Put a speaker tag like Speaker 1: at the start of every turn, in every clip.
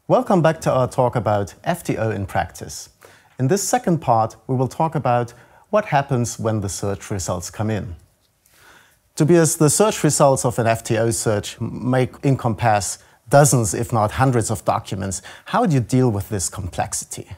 Speaker 1: Welcome back to our talk about FTO in practice. In this second part, we will talk about what happens when the search results come in. Tobias, the search results of an FTO search may encompass dozens, if not hundreds of documents. How do you deal with this complexity?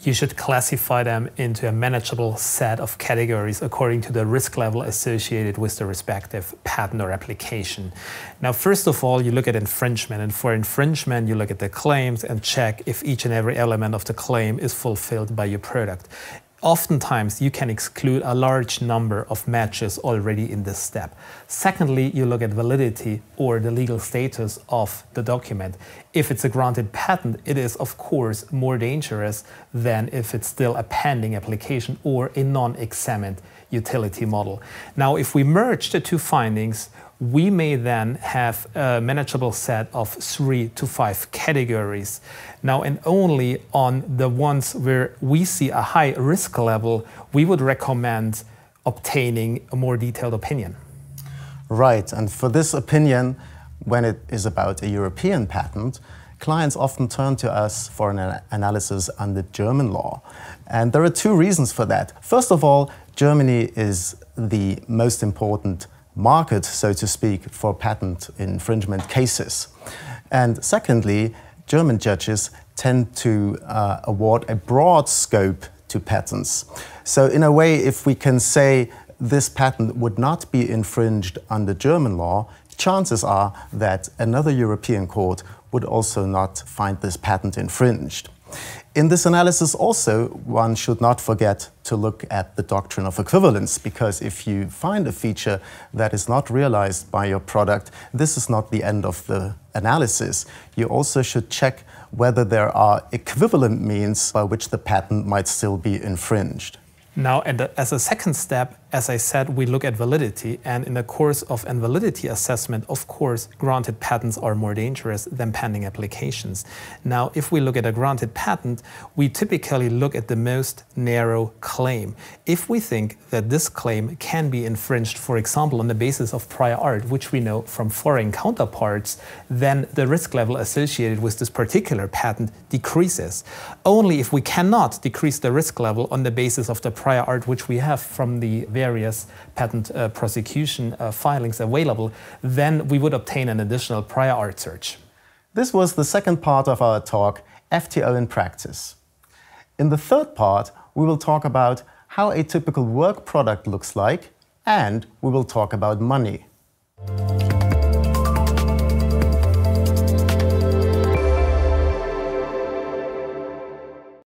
Speaker 2: You should classify them into a manageable set of categories according to the risk level associated with the respective patent or application. Now, first of all, you look at infringement, and for infringement, you look at the claims and check if each and every element of the claim is fulfilled by your product. Oftentimes, you can exclude a large number of matches already in this step. Secondly, you look at validity or the legal status of the document. If it's a granted patent, it is of course more dangerous than if it's still a pending application or a non-examined utility model. Now, if we merge the two findings, we may then have a manageable set of 3 to 5 categories. Now, and only on the ones where we see a high risk level, we would recommend obtaining a more detailed opinion.
Speaker 1: Right, and for this opinion, when it is about a European patent, clients often turn to us for an analysis under German law. And there are two reasons for that. First of all, Germany is the most important market, so to speak, for patent infringement cases. And secondly, German judges tend to award a broad scope to patents. So in a way, if we can say this patent would not be infringed under German law, chances are that another European court would also not find this patent infringed. In this analysis also, one should not forget to look at the doctrine of equivalence, because if you find a feature that is not realized by your product, this is not the end of the analysis. You also should check whether there are equivalent means by which the patent might still be infringed.
Speaker 2: Now, as a second step, as I said, we look at validity, and in the course of a validity assessment, of course, granted patents are more dangerous than pending applications. Now, if we look at a granted patent, we typically look at the most narrow claim. If we think that this claim can be infringed, for example, on the basis of prior art, which we know from foreign counterparts, then the risk level associated with this particular patent decreases. Only if we cannot decrease the risk level on the basis of the prior art, which we have from the various patent prosecution filings available, then we would obtain an additional prior art search.
Speaker 1: This was the second part of our talk, FTO in practice. In the third part, we will talk about how a typical work product looks like, and we will talk about money.